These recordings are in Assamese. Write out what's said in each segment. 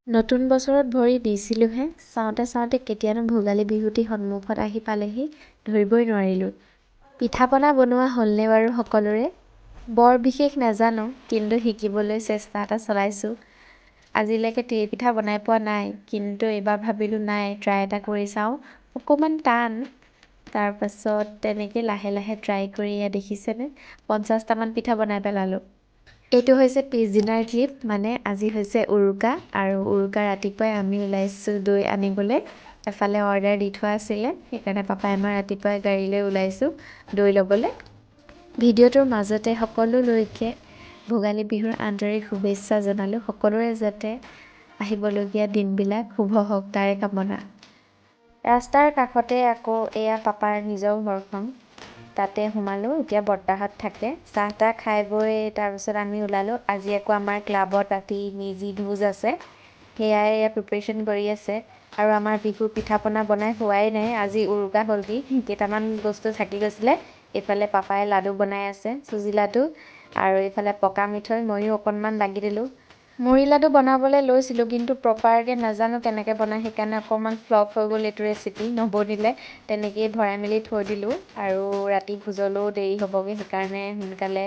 নতুন বছৰত ভৰি দিছিলোঁহে, চাওঁতে চাওঁতে কেতিয়ানো ভোগালী বিহুটি সন্মুখত আহি পালেহি, ধৰিবই নোৱাৰিলোঁ। পিঠা-পনা বনোৱা হ'লনে বাৰু সকলোৰে? বৰ বিশেষ নাজানো, কিন্তু শিকিবলৈ চেষ্টা এটা চলাইছোঁ। আজিলৈকে তিলপিঠা বনাই পোৱা নাই, কিন্তু এইবাৰ ভাবিলোঁ নাই, ট্ৰাই এটা কৰি চাওঁ। অকণমান টান। তাৰপাছত তেনেকৈ লাহে লাহে ট্ৰাই কৰি দেখিছেনে 50টামান পিঠা বনাই পেলালোঁ। এইটো হৈছে পিছদিনাৰ ক্লিপ, মানে আজি হৈছে উৰুকা আৰু উৰুকা ৰাতিপুৱাই আমি ওলাইছোঁ দৈ আনিবলৈ। এফালে অৰ্ডাৰ দি থোৱা আছিলে, সেইকাৰণে পাপাই মই ৰাতিপুৱাই গাড়ী লৈ ওলাইছোঁ দৈ ল'বলৈ। ভিডিঅ'টোৰ মাজতে সকলোলৈকে ভোগালী বিহুৰ আন্তৰিক শুভেচ্ছা জনালোঁ। সকলোৰে যাতে আহিবলগীয়া দিনবিলাক শুভ হওক তাৰে কামনা। ৰাস্তাৰ কাষতে আকৌ এয়া পাপাৰ নিজৰ ঘৰখন, তাতে সোমালোঁ। এতিয়া বৰ্তাহঁত থাকে। চাহ-তাহ খাই বৈ তাৰপিছত আমি ওলালোঁ। আজি আকৌ আমাৰ ক্লাবত ৰাতি মেজি ভোজ আছে, সেয়াই প্ৰিপেৰেশ্যন কৰি আছে। আৰু আমাৰ বিহুৰ পিঠা-পনা বনাই হোৱাই নাই, আজি উৰুকা হ'লহি, কেইটামান বস্তু থাকি গৈছিলে। এইফালে পাপাই লাডু বনাই আছে, চুজি লাডু, আৰু এইফালে পকা মিঠৈ। ময়ো অকণমান লাগি দিলোঁ। মুড়ি লাডু বনাবলৈ লৈছিলোঁ, কিন্তু প্ৰপাৰকৈ নাজানো কেনেকৈ বনায়, সেইকাৰণে অকণমান ফ্লপ হৈ গ'ল এইটো ৰেচিপি, নবনিলে। তেনেকেই ভৰাই মেলি থৈ দিলোঁ। আৰু ৰাতি ভোজলৈও দেৰি হ'বগৈ, সেইকাৰণে সোনকালে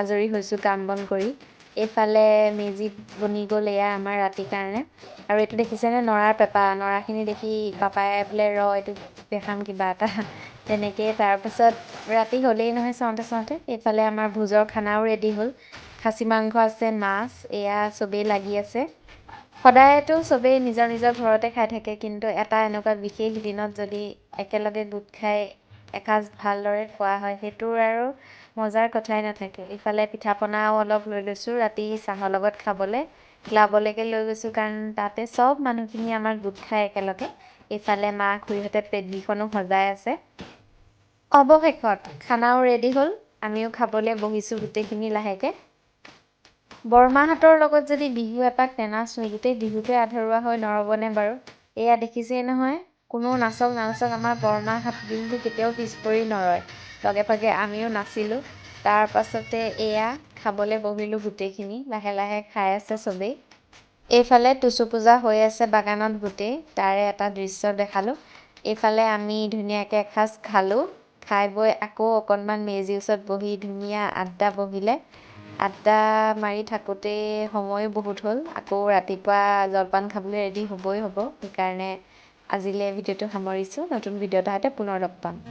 আজৰি হৈছোঁ কাম বন কৰি। এইফালে মেজি বনি গ'ল, এয়া আমাৰ ৰাতিৰ কাৰণে। আৰু এইটো দেখিছেনে নৰাৰ পেঁপা, নৰাখিনি দেখি পাপাই বোলে এইটো দেখাম কিবা এটা। তেনেকেই তাৰপাছত ৰাতি হ'লেই নহয় চাওঁতে চাওঁতে। এইফালে আমাৰ ভোজৰ খানাও ৰেডি হ'ল। খাচী মাংস আছে, মাছ, এয়া চবেই লাগি আছে। সদায়তো চবেই নিজৰ নিজৰ ঘৰতে খাই থাকে, কিন্তু এটা এনেকুৱা বিশেষ দিনত যদি একেলগে গোট খাই এসাঁজ ভালদৰে খোৱা হয়, সেইটোৰ আৰু মজাৰ কথাই নাথাকে। ইফালে পিঠা-পনাও অলপ লৈ লৈছোঁ ৰাতি চাহৰ লগত খাবলৈ। ক্লাবলৈকে লৈ গৈছোঁ, কাৰণ তাতে চব মানুহখিনি আমাৰ গোট খাই একেলগে। এইফালে মা খুৰীহঁতে প্লেটকেইখনো সজাই আছে। অৱশেষত খানাও ৰেডি হ'ল, আমিও খাবলৈ বহিছোঁ গোটেইখিনি লাহেকৈ। বৰমাহঁতৰ লগত যদি বিহু এপাক নেনাচোঁ, গোটেই বিহুটোৱে আধৰুৱা হৈ নৰ'বনে বাৰু? এয়া দেখিছেই নহয়, কোনো নাচক নানাচক আমাৰ বৰমাহঁত বিহুটো কেতিয়াও পিছ পৰি নৰয়। লগে ভাগে আমিও নাচিলোঁ। তাৰপাছতে এয়া খাবলৈ বহিলোঁ গোটেইখিনি, লাহে লাহে খাই আছে চবেই। এইফালে টুচু পূজা হৈ আছে বাগানত গোটেই, তাৰে এটা দৃশ্য দেখালোঁ। এইফালে আমি ধুনীয়াকৈ এসাঁজ খালোঁ। খাই বৈ আকৌ অকণমান মেজিৰ ওচৰত বহি ধুনীয়া আড্ডা বহিলে। আড্ডা মাৰি থাকোঁতেই সময়ো বহুত হ'ল। আকৌ ৰাতিপুৱা জলপান খাবলৈ ৰেডি হ'বই হ'ব। সেইকাৰণে আজিলৈ ভিডিঅ'টো সামৰিছোঁ। নতুন ভিডিঅ' এটাতে পুনৰ লগ পাম।